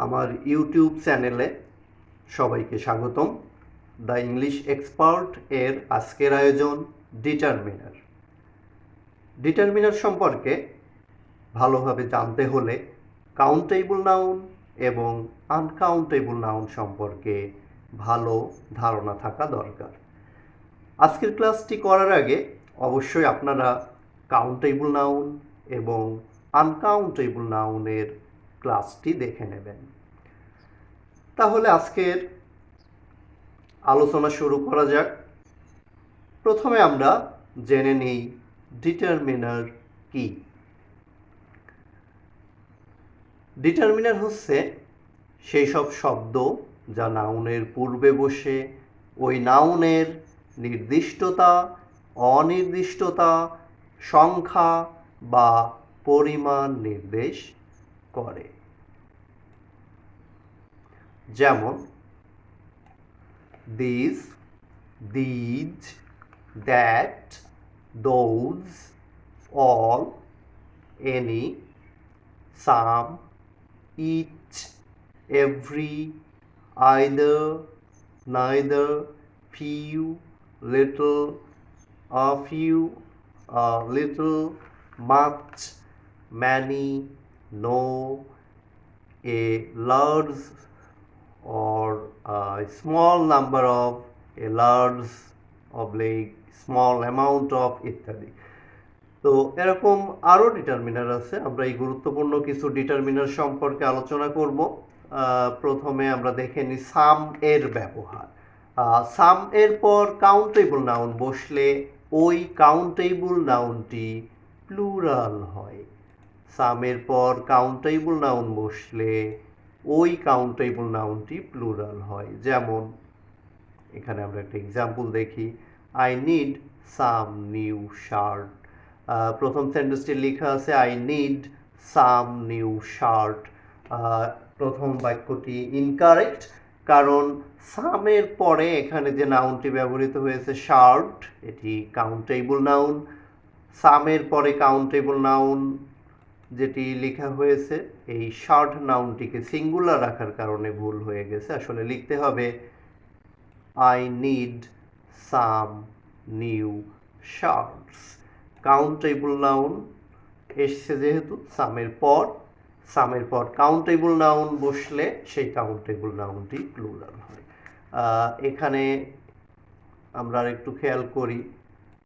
আমার ইউটিউব চ্যানেলে সবাইকে স্বাগতম। দ্য ইংলিশ এক্সপার্ট এর আজকের আয়োজন ডিটারমিনার। ডিটারমিনার সম্পর্কে ভালোভাবে জানতে হলে কাউন্টেবল নাউন এবং আনকাউন্টেবল নাউন সম্পর্কে ভালো ধারণা থাকা দরকার। আজকের ক্লাসটি করার আগে অবশ্যই আপনারা কাউন্টেবল নাউন এবং আনকাউন্টেবল নাউনের ক্লাসটি দেখে নেবেন। তাহলে আজকের আলোচনা শুরু করা যাক। প্রথমে আমরা জেনে নিই ডিটারমিনার কি। ডিটারমিনার হচ্ছে সেই সব শব্দ যা নাউনের পূর্বে বসে ওই নাউনের নির্দিষ্টতা, অনির্দিষ্টতা, সংখ্যা বা পরিমাণ নির্দেশ করে। যেমন this, these, that, those, all, any, some, each, every, either, neither, few, little, a few, a little, much, many, no, a large or a small number of, a large oblique small amount of ইত্যাদি। তো এরকম আরও determiner আছে। আমরা এই গুরুত্বপূর্ণ কিছু determiner সম্পর্কে আলোচনা করব। প্রথমে আমরা দেখে নিই সাম এর ব্যবহার। সাম এর পর কাউন্টেবল নাউন বসলে ওই কাউন্টেবল নাউনটি প্লুরাল হয়। সামের পর কাউন্টেবল নাউন বসলে ওই কাউন্টেবল নাউনটি প্লুরাল হয়। যেমন এখানে আমরা একটা এক্সাম্পল দেখি, I need some new shirt. প্রথম সেন্টেন্সটি লেখা আছে I need some new shirt. প্রথম বাক্যটি ইনকারেক্ট, কারণ সামের পরে এখানে যে নাউনটি ব্যবহৃত হয়েছে শার্ট, এটি কাউন্টেবল নাউন। সামের পরে কাউন্টেবল নাউন যেটি লেখা হয়েছে এই শার্ট নাউনটিকে সিঙ্গুলার রাখার কারণে ভুল হয়ে গেছে। আসলে লিখতে হবে I need some new shirts. Countable noun এসছে যেহেতু সামের পর কাউন্টেবল নাউন বসলে সেই কাউন্টেবল নাউনটি প্লুরাল হয়। এখানে আমরা একটু খেয়াল করি,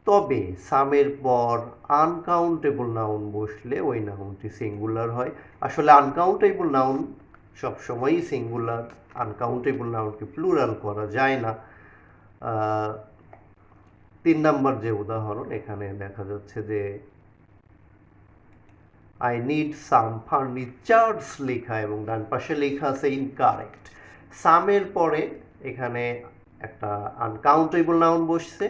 তবে সামের পর আনকাউন্টেবল নাউন বসলে ওই নাউনটি সিঙ্গুলার হয়। আসলে আনকাউন্টেবল নাউন সবসময়ই সিঙ্গুলার, আনকাউন্টেবল নাউনকে প্লুরাল করা যায় না। 3 নম্বর যে উদাহরণ, এখানে দেখা যাচ্ছে যে আই নিড সাম ফার্নিচার্স লেখা এবং ডান পাশে লেখা আছে ইনকারেক্ট। সামের পরে এখানে একটা আনকাউন্টেবল নাউন বসছে,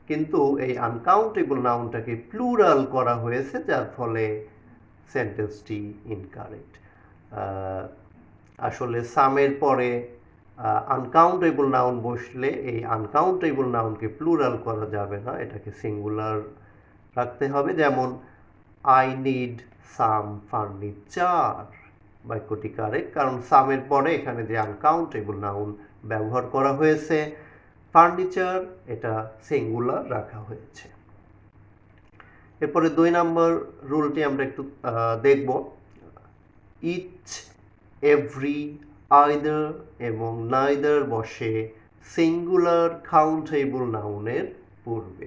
কিন্তু এই আনকাউন্টেবল নাউনটাকে প্লুরাল করা হয়েছে, যার ফলে সেন্টেন্সটি ইনকারেক্ট। আসলে সামের পরে আনকাউন্টেবল নাউন বসলে এই আনকাউন্টেবল নাউনকে প্লুরাল করা যাবে না, এটাকে সিঙ্গুলার রাখতে হবে। যেমন আই নিড সাম ফার্নিচার, বাক্যটি কারেক্ট, কারণ সামের পরে এখানে যে আনকাউন্টেবল নাউন ব্যবহার করা হয়েছে ফার্নিচার, এটা সিঙ্গুলার রাখা হয়েছে। এরপরে 2 নম্বর রুলটি আমরা একটু দেখব। ইচ, এভরি, আইদার এবং নাইদার বসে সিঙ্গুলার কাউন্টেবল নাউনের পূর্বে।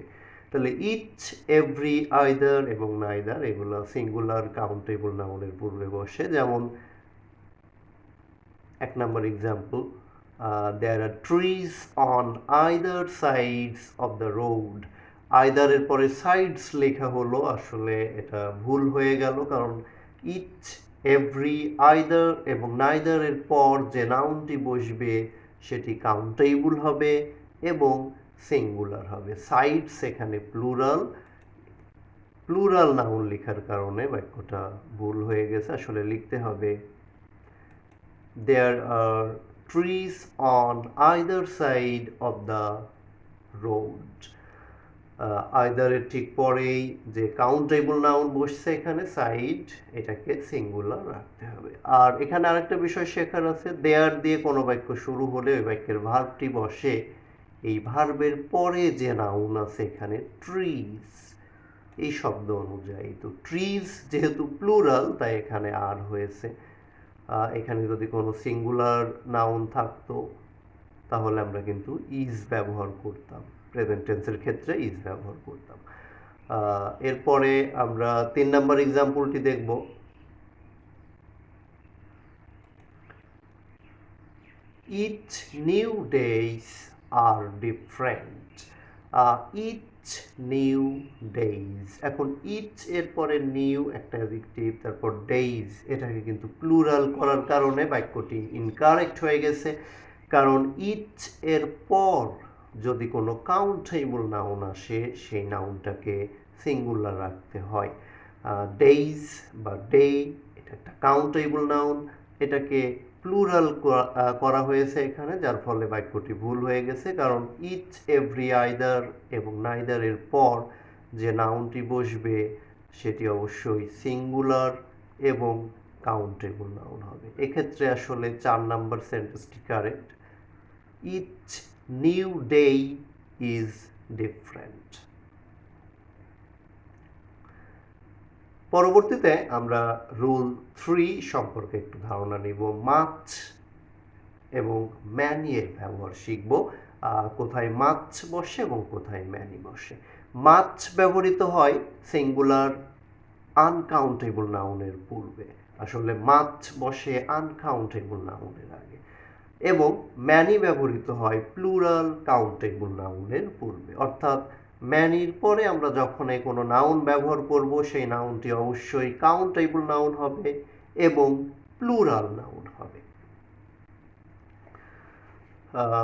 তাহলে ইচ, এভরি, আইদার এবং নাইদার এগুলো সিঙ্গুলার কাউন্টেবল নাউনের পূর্বে বসে। যেমন 1 নম্বর example, there are trees on either sides of the road. আইদারের পরে সাইডস লেখা হলো, আসলে এটা ভুল হয়ে গেল, কারণ ইচ, এভরি, আইদার এবং নাইদারের পর যে নাউনটি বসবে সেটি কাউন্টেবল হবে এবং সিঙ্গুলার হবে। সাইডস এখানে প্লুরাল নাউন লেখার কারণে বাক্যটা ভুল হয়ে গেছে। আসলে লিখতে হবে there are trees on either side of the road. আইদারের ঠিক পরেই যে কাউন্টেবল নাউন বসছে এখানে সাইড, এটাকে সিঙ্গুলার রাখতে হবে। আর এখানে আরেকটা বিষয় শেখার আছে, দেয়ার দিয়ে কোনো বাক্য শুরু হলে ওই বাক্যের ভার্বটি বসে এই ভার্বের পরে যে নাউন আছে এখানে ট্রিজ, এই শব্দ অনুযায়ী। তো ট্রিজ যেহেতু প্লুরাল তাই এখানে আর হয়েছে। এখানে যদি কোনো সিঙ্গুলার নাউন থাকতো তাহলে আমরা কিন্তু ইজ ব্যবহার করতাম, প্রেজেন্ট টেন্সের ক্ষেত্রে ইজ ব্যবহার করতাম। এরপরে আমরা 3 নাম্বার এক্সাম্পলটি দেখব। ইচ নিউ ডেজ আর ডিফারেন্ট। ইচ নিউ ডেজ, এখন ইচ এর পরে নিউ একটা অ্যাডজেক্টিভ, তারপর ডেজ, এটাকে কিন্তু প্লুরাল করার কারণে বাক্যটি ইনকারেক্ট হয়ে গেছে। কারণ ইচ এর পর যদি কোনো কাউন্টেবল নাউন আসে সেই নাউনটাকে সিঙ্গুলার রাখতে হয়। ডেইজ বা ডে, এটা একটা কাউন্টেবল নাউন, এটাকে প্লুরাল করা হয়েছে এখানে, যার ফলে বাক্যটি ভুল হয়ে গেছে। কারণ ইচ, এভরি, আইদার এবং নাইদার এর পর যে নাউনটি বসবে সেটি অবশ্যই সিঙ্গুলার এবং কাউন্টেবল নাউন হবে। এক্ষেত্রে আসলে 4 নাম্বার সেন্টেন্সটি correct. Each new day is different. পরবর্তীতে আমরা রুল 3 সম্পর্কে একটু ধারণা নিব। মাছ এবং ম্যানি এর ব্যবহার শিখব, কোথায় মাছ বসে এবং কোথায় ম্যানি বসে। মাছ ব্যবহৃত হয় সিঙ্গুলার আনকাউন্টেবল নাউনের পূর্বে, আসলে মাছ বসে আনকাউন্টেবল নাউনের আগে, এবং ম্যানি ব্যবহৃত হয় প্লুরাল কাউন্টেবল নাউনের পূর্বে। অর্থাৎ ম্যানির পরে আমরা যখন কোনো নাউন ব্যবহার করব সেই নাউনটি অবশ্যই কাউন্টেবল নাউন হবে এবং প্লুরাল নাউন হবে।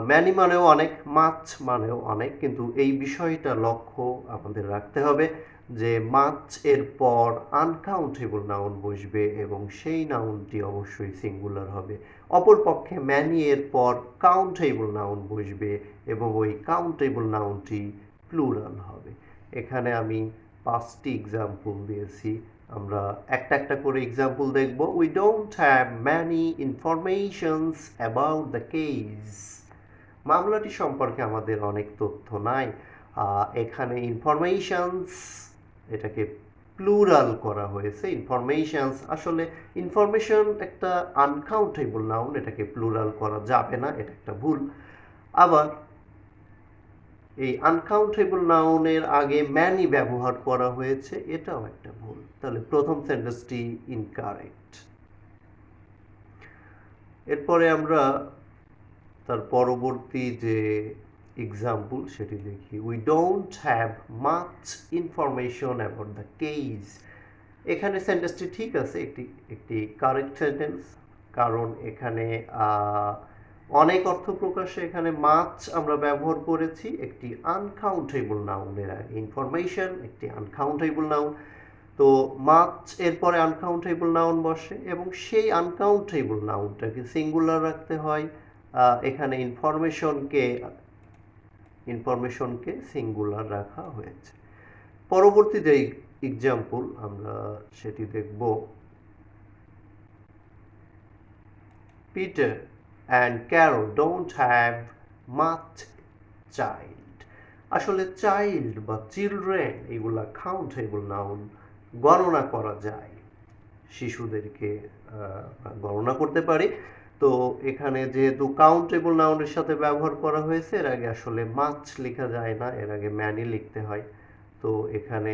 ম্যানি মানেও অনেক, মাছ মানেও অনেক, কিন্তু এই বিষয়টা লক্ষ্য আমাদের রাখতে হবে যে মাছ এর পর আনকাউন্টেবল নাউন বসবে এবং সেই নাউনটি অবশ্যই সিঙ্গুলার হবে। অপরপক্ষে ম্যানি এর পর কাউন্টেবল নাউন বসবে এবং ওই কাউন্টেবল নাউনটি প্লুরাল হবে। এখানে আমি 5টি এক্সাম্পল দিয়েছি, আমরা একটা একটা করে এক্সাম্পল দেখব। We don't have many informations about the case. মামলাটি সম্পর্কে আমাদের অনেক তথ্য নাই। এখানে ইনফরমেশনস, এটাকে প্লুরাল করা হয়েছে। ইনফরমেশনস, আসলে ইনফরমেশন একটা আনকাউন্টেবল নাউন, এটাকে প্লুরাল করা যাবে না, এটা একটা ভুল। আবার এই আনকাউন্টেবল নাউনের আগে ম্যানি ব্যবহার করা হয়েছে, এটাও একটা ভুল। তাহলে প্রথম সেন্টেন্সটি ইনকারেক্ট। এরপরে আমরা তার পরবর্তী যে এক্সাম্পল সেটি দেখি। We don't have much information about the case. এখানে সেন্টেন্সটি ঠিক আছে, একটি কারেক্ট সেন্টেন্স, কারণ এখানে অনেক অর্থ প্রকাশে এখানে মাছ আমরা ব্যবহার করেছি একটি আনকাউন্টেবল নাউনের আগে। ইনফরমেশন একটি আনকাউন্টেবল নাউন, তো মাছ এরপরে আনকাউন্টেবল নাউন বসে এবং সেই আনকাউন্টেবল নাউনটাকে সিঙ্গুলার রাখতে হয়। এখানে ইনফরমেশনকে সিঙ্গুলার রাখা হয়েছে। পরবর্তী যে এক্সাম্পল আমরা সেটি দেখব। Peter and Carol don't have much child. আসলে চাইল্ড বা চিলড্রেন এগুলা কাউন্টেবল নাউন, গণনা করা যায়, শিশুদেরকে গণনা করতে পারি। তো এখানে যেহেতু কাউন্টেবল নাউনের সাথে ব্যবহার করা হয়েছে, এর আগে আসলে মাছ লেখা যায় না, এর আগে ম্যানি লিখতে হয়। তো এখানে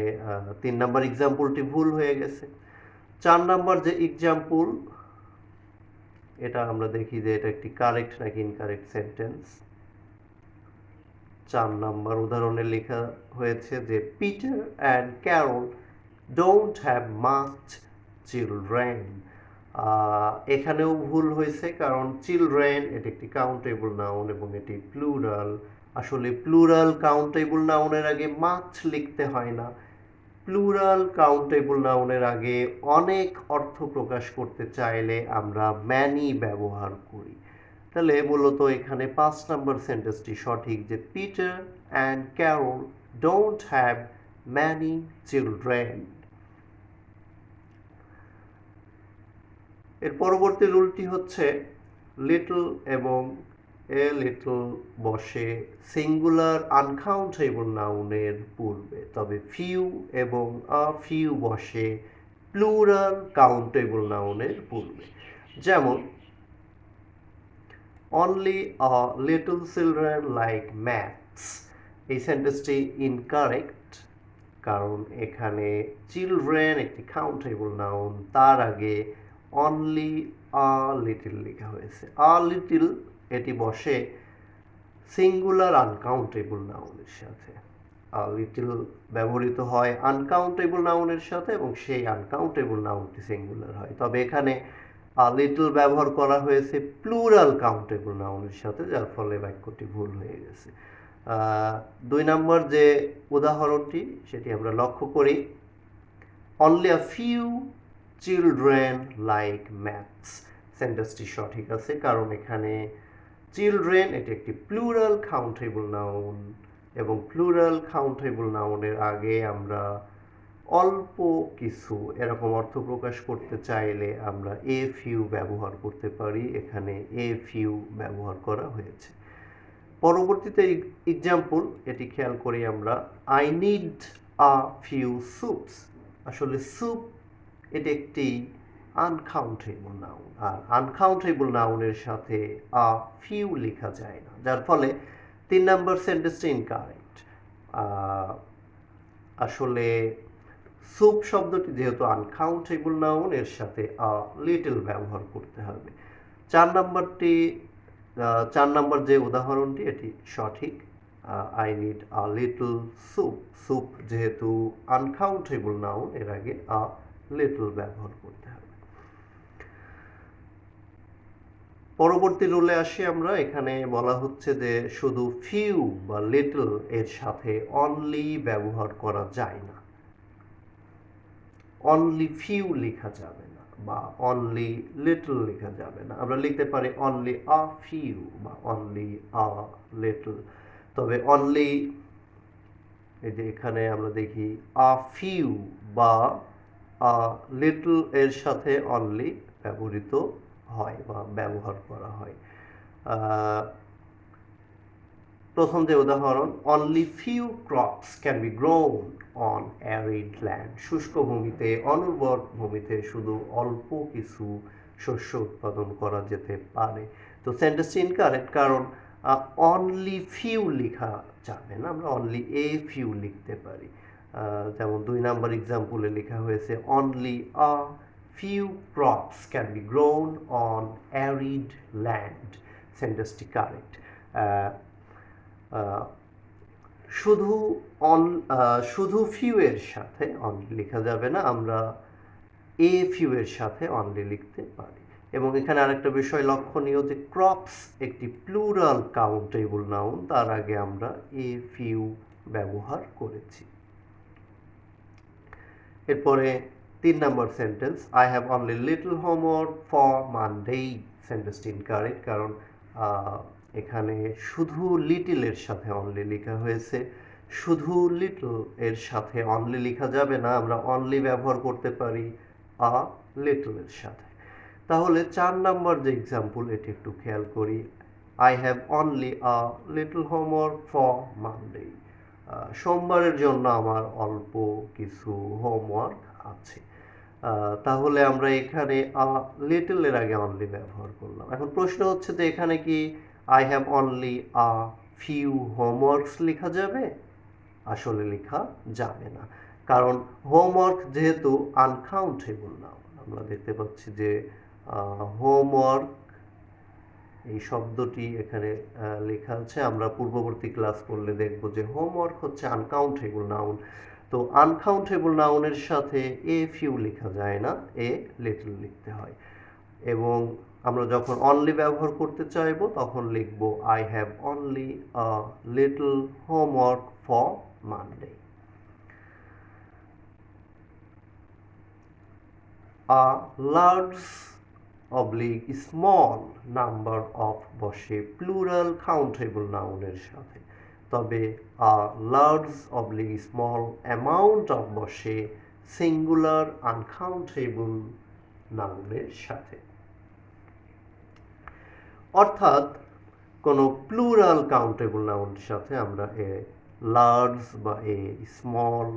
3 নাম্বার এক্সাম্পলটি ভুল হয়ে গেছে। 4 নাম্বার যে এক্সাম্পল, এটা আমরা দেখি যে এটা একটি কারেক্ট নাকি ইনকারেক্ট সেন্টেন্স। 4 নাম্বার উদাহরণে লেখা হয়েছে যে Peter and Carol don't have much children. এখানেও ভুল হয়েছে, কারণ চিলড্রেন এটি একটি কাউন্টেবল নাউন এবং এটি প্লুরাল। আসলে প্লুরাল কাউন্টেবল নাউনের আগে মাছ লিখতে হয় না, প্লুরাল কাউন্টেবল নাউনের আগে অনেক অর্থ প্রকাশ করতে চাইলে আমরা ম্যানি ব্যবহার করি। তাহলে মূলত এখানে 5 নাম্বার সেন্টেন্সটি সঠিক, যে Peter and Carol don't have many children. এর পরবর্তী রুলটি হচ্ছে লিটল এবং এ লিটল বসে সিঙ্গুলার আনকাউন্টেবল নাউনের পূর্বে, তবে ফিউ এবং আ ফিউ বসে প্লুরাল কাউন্টেবল নাউনের পূর্বে। যেমন only a little children like maths, এই সেন্টেন্সটি ইনকারেক্ট, কারণ এখানে চিলড্রেন একটি কাউন্টেবল নাউন, তার আগে অনলি আ লিটল লেখা হয়েছে। আ লিটল এটি বসে সিঙ্গুলার আনকাউন্টেবল নাউনের সাথে। আ লিটল ব্যবহৃত হয় আনকাউন্টেবল নাউনের সাথে এবং সেই আনকাউন্টেবল নাউনটি সিঙ্গুলার হয়, তবে এখানে লিটল ব্যবহার করা হয়েছে প্লুরাল কাউন্টেবল নাউনের সাথে, যার ফলে বাক্যটি ভুল হয়ে গেছে। 2 নম্বর যে উদাহরণটি সেটি আমরা লক্ষ্য করি, only a few children like maths, সেন্টেন্সটি সঠিক আছে, কারণ এখানে চিলড্রেন এটি একটি প্লুরাল কাউন্টেবল নাউন এবং প্লুরাল কাউন্টেবল নাউনের আগে আমরা অল্প কিছু এরকম অর্থ প্রকাশ করতে চাইলে আমরা এ ফিউ ব্যবহার করতে পারি, এখানে এ ফিউ ব্যবহার করা হয়েছে। পরবর্তীতে এক্সাম্পল এটি খেয়াল করি আমরা, আই নিড আ ফিউ স্যুপস, আসলে স্যুপ এটি একটি আনকাউন্টেবল নাউন, আর আনকাউন্টেবল নাউনের সাথে আ ফিউ লেখা যায় না, যার ফলে 3 নম্বর সেন্টেন্সটি ইনকারেক্ট। আসলে স্যুপ শব্দটি যেহেতু আনকাউন্টেবল নাউন, এর সাথে আ লিটল ব্যবহার করতে হবে। 4 নম্বর যে উদাহরণটি এটি সঠিক, I need a little soup, soup যেহেতু আনকাউন্টেবল নাউন, এর আগে আ লিটল ব্যবহার করতে হবে। পরবর্তী রুলে আসি আমরা, এখানে বলা হচ্ছে যে শুধু ফিউ বা লিটল এর সাথে অনলি ব্যবহার করা যায় না, অনলি ফিউ লেখা যাবে না বা অনলি লিটল লেখা যাবে না, আমরা লিখতে পারি অনলি আ ফিউ বা অনলি আ লিটল। তবে অনলি, এই যে এখানে আমরা দেখি আ ফিউ বা আ লিটল এর সাথে অনলি ব্যবহৃত হয় বা ব্যবহার করা হয়। প্রথম যে উদাহরণ, only few crops can be grown on arid land, শুষ্ক ভূমিতে, অনুর্বর ভূমিতে শুধু অল্প কিছু শস্য উৎপাদন করা যেতে পারে। তো সেন্টেন্সটি ইনকারেক্ট, কারণ অনলি ফিউ লেখা যাবে না, আমরা অনলি এ ফিউ লিখতে পারি। যেমন 2 নম্বর এক্সাম্পলে লেখা হয়েছে only a few crops can be grown on arid land, সেন্টেন্সটি কারেক্ট। শুধু ফিউ এর সাথে অনলি লেখা যাবে না, আমরা এ ফিউ এর সাথে অনলি লিখতে পারি। এবং এখানে আরেকটা বিষয় লক্ষণীয় যে ক্রপস একটি প্লুরাল কাউন্টেবল নাউন, তার আগে আমরা এ ফিউ ব্যবহার করেছি। এরপরে 3 নম্বর sentence, I have only little homework for Monday, সেন্টেন্সটি ইনকারেক্ট, কারণ এখানে শুধু লিটল এর সাথে অনলি লেখা হয়েছে, শুধু লিটল এর সাথে অনলি লেখা যাবে না, আমরা অনলি ব্যবহার করতে পারি আ লিটল এর সাথে। তাহলে 4 নম্বর যে এক্সাম্পল এটি একটু খেয়াল করি, I have only a little homework for Monday, সোমবারের জন্য আমার অল্প কিছু হোমওয়ার্ক আছে। তাহলে আমরা এখানে লিটল এর আগে অনলি ব্যবহার করলাম। এখন প্রশ্ন হচ্ছে যে এখানে কি I have only a few homeworks লেখা যাবে? আসলে লেখা যাবে না, কারণ হোমওয়ার্ক যেহেতু আনকাউন্টেবল নাউন, আমরা দেখতে পাচ্ছি যে হোমওয়ার্ক এই শব্দটি এখানে লেখা আছে, আমরা পূর্ববর্তী ক্লাস করলে দেখব যে হোমওয়ার্ক হচ্ছে আনকাউন্টেবল নাউন, তো আনকাউন্টেবল নাউনের সাথে এ ফিউ লেখা যায় না, এ লিটল লিখতে হয়। এবং আমরা যখন অনলি ব্যবহার করতে চাইব তখন লিখব I have only a little homework for Monday. A large oblique small number of বসে প্লুরাল কাউন্টেবল নাউনের সাথে, তবে a large oblique small amount of বসে সিঙ্গুলার আনকাউন্টেবল নাউনের সাথে। অর্থাৎ কোনো প্লুরাল কাউন্টেবল নাউনের সাথে আমরা এ লার্জ বা এ স্মল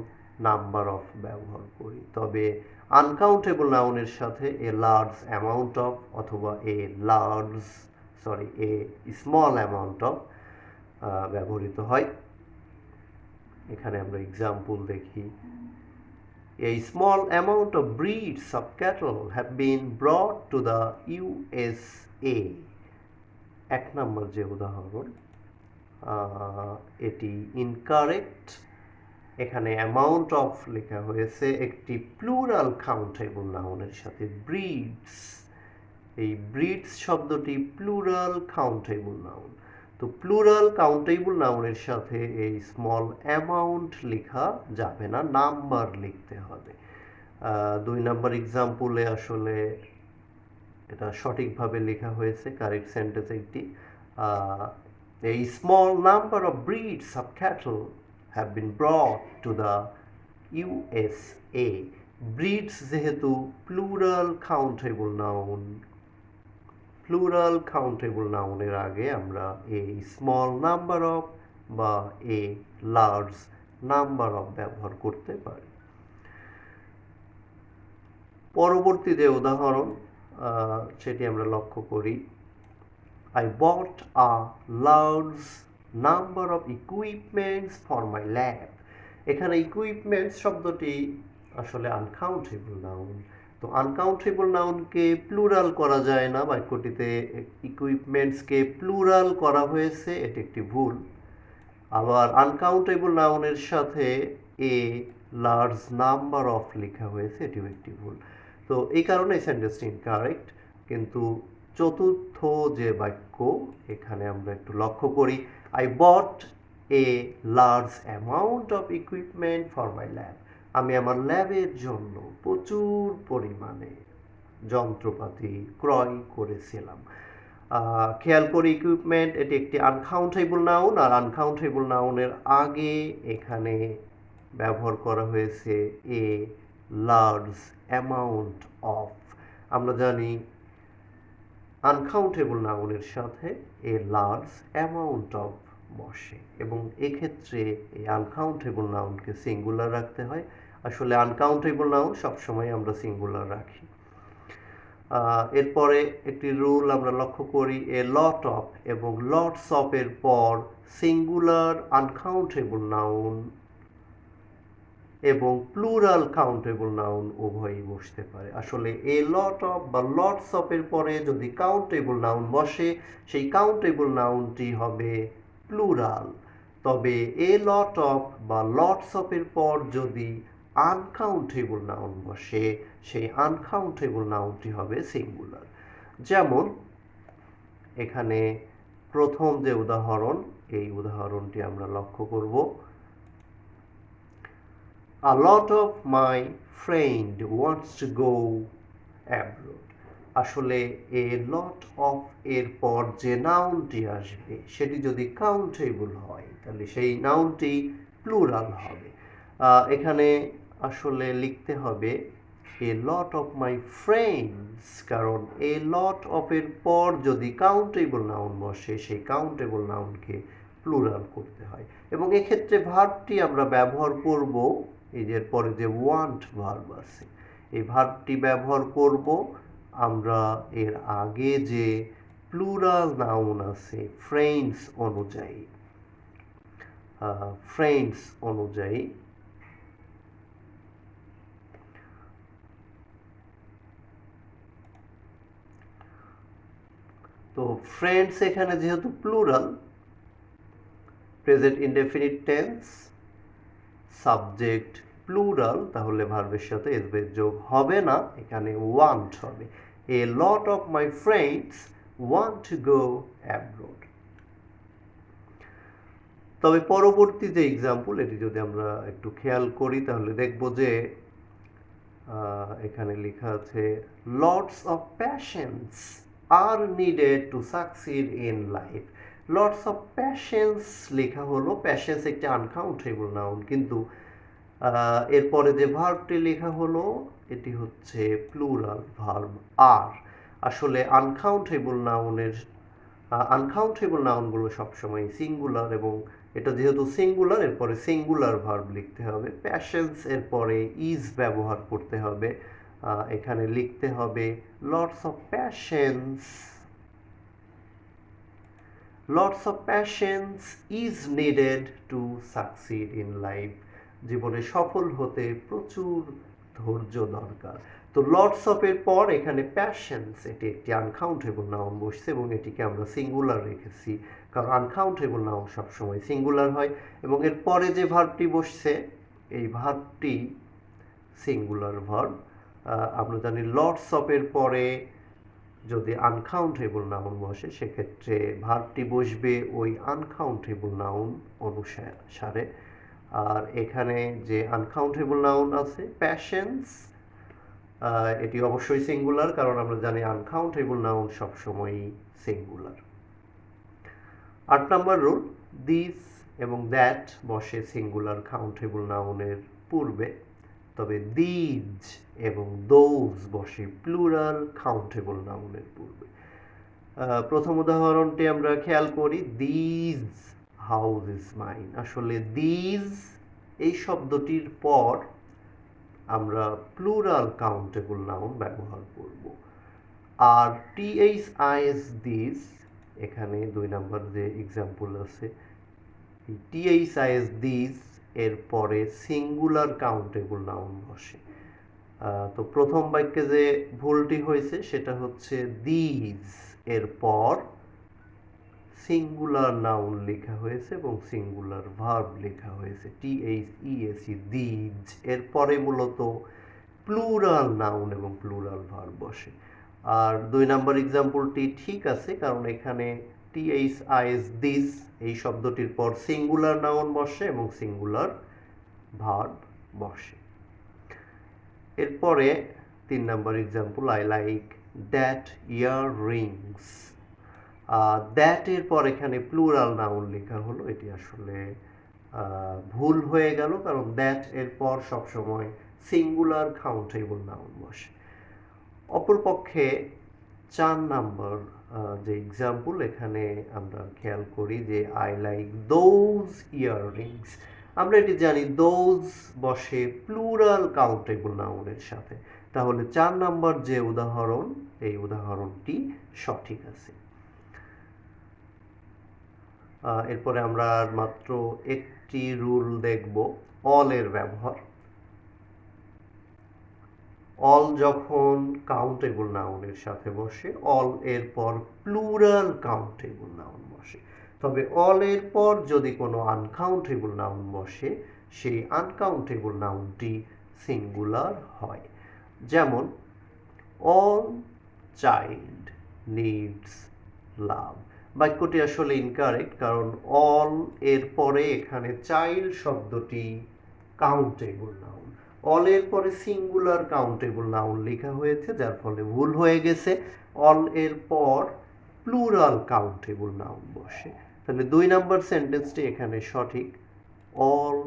নাম্বার অফ ব্যবহার করি, তবে আনকাউন্টেবল নাউনের সাথে এ লার্জ অ্যামাউন্ট অফ অথবা এ স্মল অ্যামাউন্ট অফ ব্যবহৃত হয়। এখানে আমরা এক্সাম্পল দেখি। A small amount of breeds of cattle have been brought to the USA. এক নম্বর যে উদাহরণ, এটি ইনকারেক্ট। এখানে অ্যামাউন্ট অফ লেখা হয়েছে একটি প্লুরাল কাউন্টেবল নাউনের সাথে, ব্রিডস। এই ব্রিডস শব্দটি প্লুরাল কাউন্টেবল নাউন। তো প্লুরাল কাউন্টেবল নাউনের সাথে এই স্মল অ্যামাউন্ট লেখা যাবে না, নাম্বার লিখতে হবে। 2 নম্বর এক্সাম্পলে আসলে এটা সঠিকভাবে লেখা হয়েছে, কারেক্ট সেন্টেন্স একটি। A small number of breeds of cattle have been brought to the USA. Breeds যেহেতু প্লুরাল কাউন্টেবল নাউনের আগে আমরা a small number of বা a large number of ব্যবহার করতে পারি। পরবর্তী যে উদাহরণ সেটি আমরা লক্ষ্য করি। I bought a large number of equipments for my lab. এখানে equipments শব্দটি আসলে আনকাউন্টেবল নাউন। তো আনকাউন্টেবল নাউনকে প্লুরাল করা যায় না, বাক্যটিতে ইকুইপমেন্টসকে প্লুরাল করা হয়েছে, এটি একটি ভুল। আবার আনকাউন্টেবল নাউনের সাথে এ লার্জ নাম্বার অফ লেখা হয়েছে, এটিও একটি ভুল। তো এই কারণে এই সেন্টেন্সটি ইনকারেক্ট। কিন্তু চতুর্থ যে বাক্য, এখানে আমরা একটু লক্ষ্য করি। I bought a large amount of equipment for my lab. আমি আমার ল্যাবের জন্য প্রচুর পরিমাণে যন্ত্রপাতি ক্রয় করেছিলাম। খেয়াল করি ইকুইপমেন্ট এটি একটি আনকাউন্টেবল নাউন, আর আনকাউন্টেবল নাউনের আগে এখানে ব্যবহার করা হয়েছে এ লার্জ অ্যামাউন্ট অফ। আমরা জানি আনকাউন্টেবল নাউনের সাথে এ লার্জ অ্যামাউন্ট অফ বসে, এবং এক্ষেত্রে এই আনকাউন্টেবল নাউনকে সিঙ্গুলার রাখতে হয়। আসলে আনকাউন্টেবল নাউন সবসময় আমরা সিঙ্গুলার রাখি। এরপরে একটি রুল আমরা লক্ষ্য করি, এ লট অফ এবং লটস অফ এর পর সিঙ্গুলার আনকাউন্টেবল নাউন এবং প্লুরাল কাউন্টেবল নাউন উভয়ই বসতে পারে। আসলে এ লট অফ বা লটস অফ এর পরে যদি কাউন্টেবল নাউন বসে, সেই কাউন্টেবল নাউনটি হবে প্লুরাল। তবে এ লট অফ বা লটস অফ এর পর যদি আনকাউন্টেবল নাউন বসে, সেই আনকাউন্টেবল নাউনটি হবে সিঙ্গুলার। যেমন এখানে প্রথম যে উদাহরণ, এই উদাহরণটি আমরা লক্ষ্য করব। A lot of my friend wants to go abroad. আসলে a lot of এর পর যে নাউনটি আসবে সেটি যদি কাউন্টেবল হয়, তাহলে সেই নাউনটি প্লুরাল হবে। এখানে আসলে লিখতে হবে a lot of my friends, কারণ a lot of এর পর যদি কাউন্টেবল নাউন বসে, সেই কাউন্টেবল নাউনকে প্লুরাল করতে হয়। এবং এক্ষেত্রে ভার্বটি আমরা ব্যবহার করব, এই যে পরে যে ওয়ান্ট ভার্ব আছে, এই ভার্বটি ব্যবহার করব আমরা এর আগে যে প্লুরাল নাউন আছে ফ্রেন্ডস অনুযায়ী। তো ফ্রেন্ডস এখানে যেহেতু plural, present indefinite tense, subject plural, তাহলে ভার্বের সাথে এসবের যোগ হবে না, এখানে ওয়ান্ট হবে। A lot of my friends want to go abroad. তবে পরবর্তী যে এক্সাম্পল, এটি যদি আমরা একটু খেয়াল করি তাহলে দেখব যে এখানে লেখা আছে lots of passions are needed to succeed in life. Lots of patience লেখা হলো, প্যাশেন্স একটি আনকাউন্টেবল নাউন, কিন্তু এরপরে যে ভার্বটি লেখা হলো এটি হচ্ছে প্লুরাল ভার্ব আর। আসলে আনকাউন্টেবল নাউনগুলো সবসময় সিঙ্গুলার, এবং এটা যেহেতু সিঙ্গুলার এরপরে সিঙ্গুলার ভার্ব লিখতে হবে। প্যাশেন্স এরপরে ইজ ব্যবহার করতে হবে, এখানে লিখতে হবে lots of patience. Lots of patience is needed to succeed in life. জীবনে সফল হতে প্রচুর ধৈর্য দরকার। তো লটস অফ এর পর এখানে প্যাশেন্স, এটি একটি আনকাউন্টেবল নাউন বসছে এবং এটিকে আমরা সিঙ্গুলার রেখেছি, কারণ আনকাউন্টেবল নাউন সবসময় সিঙ্গুলার হয়। এবং এর পরে যে ভার্বটি বসছে এই ভার্বটি সিঙ্গুলার ভার্ব। আমরা জানি লটস অফ এর পরে যদি আনকাউন্টেবল নাউন বসে সেক্ষেত্রে ভার্বটি বসবে ওই আনকাউন্টেবল নাউন অনুসারে। আর এখানে যে আনকাউন্টেবল নাউন আছে প্যাশেন্স, এটি অবশ্যই সিঙ্গুলার, কারণ আমরা জানি আনকাউন্টেবল নাউন সবসময়ই সিঙ্গুলার। 8 নম্বর রুল, দিস এবং দ্যাট বসে সিঙ্গুলার কাউন্টেবল নাউনের পূর্বে, তবে দিজ এবং দোজ বসে প্লুরাল কাউন্টেবল নাউনের পূর্বে। প্রথম উদাহরণটি আমরা খেয়াল করি, দিজ হাউস ইজ মাইন। আসলে দিজ এই শব্দটির পর আমরা প্লুরাল কাউন্টেবল নাউন ব্যবহার করব। আর THIS দিস, এখানে 2 নম্বর যে এক্সাম্পল আছে THIS দিস এর পরে সিঙ্গুলার কাউন্টেবল নাউন বসে। তো প্রথম বাক্যে যে ভুলটি হয়েছে সেটা হচ্ছে দিজ এর পর সিঙ্গুলার নাউন লেখা হয়েছে এবং সিঙ্গুলার ভার্ব লেখা হয়েছে THESE দিজ। এরপরে মূলত প্লুরাল নাউন এবং প্লুরাল ভার্ব বসে। আর 2 নম্বর এক্সাম্পলটি ঠিক আছে, কারণ এখানে THIS দিস এই শব্দটির পর সিঙ্গুলার নাউন বসে এবং সিঙ্গুলার ভার্ব বসে। এরপরে 3 নম্বর example, I like that earrings. That এর পর এখানে প্লুরাল নাউন লেখা হলো, এটি আসলে ভুল হয়ে গেল, কারণ দ্যাট এর পর সবসময় সিঙ্গুলার কাউন্টেবল নাউন বসে। অপরপক্ষে 4 নম্বর যে এক্সাম্পল, এখানে আমরা খেয়াল করি যে আই লাইক দোজ ইয়াররিংস। আমরা এটি জানি দোজ বসে প্লুরাল কাউন্টেবল নাউনের সাথে, তাহলে 4 নম্বর যে উদাহরণ এই উদাহরণটি সঠিক আছে। এরপরে আমরা আর মাত্র একটি রুল দেখব, অল এর ব্যবহার। অল যখন কাউন্টেবল নাউনের সাথে বসে অল এর পর প্লুরাল কাউন্টেবল নাউন বসে, তবে অল এর পর যদি কোনো আনকাউন্টেবল নাউন বসে সেই আনকাউন্টেবল নাউনটি সিঙ্গুলার হয়। যেমন অল চাইল্ড নিডস লাভ। বাক্যটি আসলে ইনকারেক্ট, কারণ অল এর পরে এখানে চাইল্ড শব্দটি কাউন্টেবল নাউন, অল এর পরে সিঙ্গুলার কাউন্টেবল নাউন লেখা হয়েছে, যার ফলে ভুল হয়ে গেছে। অল এর পর প্লুরাল কাউন্টেবল নাউন বসে, তাহলে 2 নম্বর সেন্টেন্সটি এখানে সঠিক। অল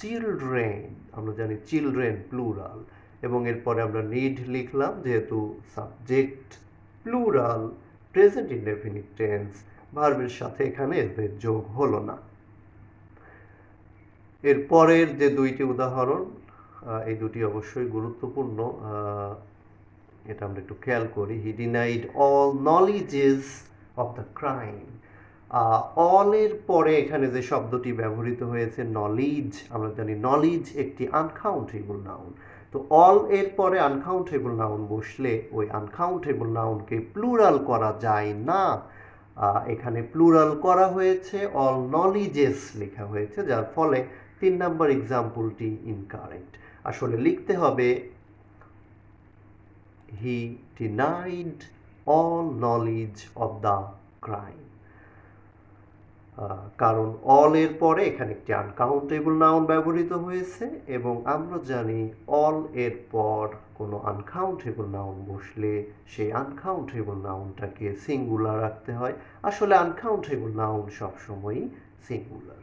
চিলড্রেন, আমরা জানি চিলড্রেন প্লুরাল, এবং এরপরে আমরা নিড লিখলাম, যেহেতু subject plural present indefinite tense, ভার্বের সাথে এখানে এর যোগ হলো না। এরপরের যে 2টি উদাহরণ এই দুটি অবশ্যই গুরুত্বপূর্ণ, এটা আমরা একটু খেয়াল করি। He denied all knowledges of the crime. All এর পরে এখানে যে শব্দটি ব্যবহৃত হয়েছে নলেজ, আমরা জানি নলেজ একটি আনকাউন্টেবল নাউন, তো অল এর পরে আনকাউন্টেবল নাউন বসলে ওই আনকাউন্টেবল নাউনকে প্লুরাল করা যায় না। এখানে প্লুরাল করা হয়েছে, অল নলেজেস লেখা হয়েছে, যার ফলে 3 নম্বর এক্সাম্পলটি ইনকারেক্ট। আসলে লিখতে হবে he denied all knowledge of the crime. কারণ অল এর পরে এখানে একটি আনকাউন্টেবল নাউন ব্যবহৃত হয়েছে এবং আমরা জানি অল এর পর কোনো আনকাউন্টেবল নাউন বসলে সেই আনকাউন্টেবল নাউনটাকে সিঙ্গুলার রাখতে হয়। আসলে আনকাউন্টেবল নাউন সবসময়ই সিঙ্গুলার।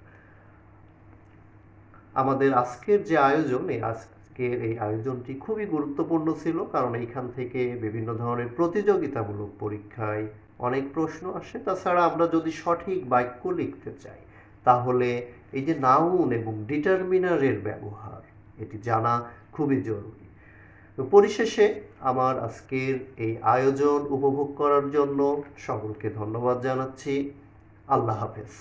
আমাদের আজকের যে আয়োজন, আজকের এই আয়োজনটি খুবই গুরুত্বপূর্ণ ছিল, কারণ এইখান থেকে বিভিন্ন ধরনের প্রতিযোগিতামূলক পরীক্ষায় অনেক প্রশ্ন আসে। তাছাড়া আমরা যদি সঠিক বাক্য লিখতে চাই তাহলে এই যে নাউন এবং ডিটারমিনারের ব্যবহার, এটি জানা খুবই জরুরি। তো পরিশেষে আমার আজকের এই আয়োজন উপভোগ করার জন্য সকলকে ধন্যবাদ জানাচ্ছি। আল্লাহ হাফেজ।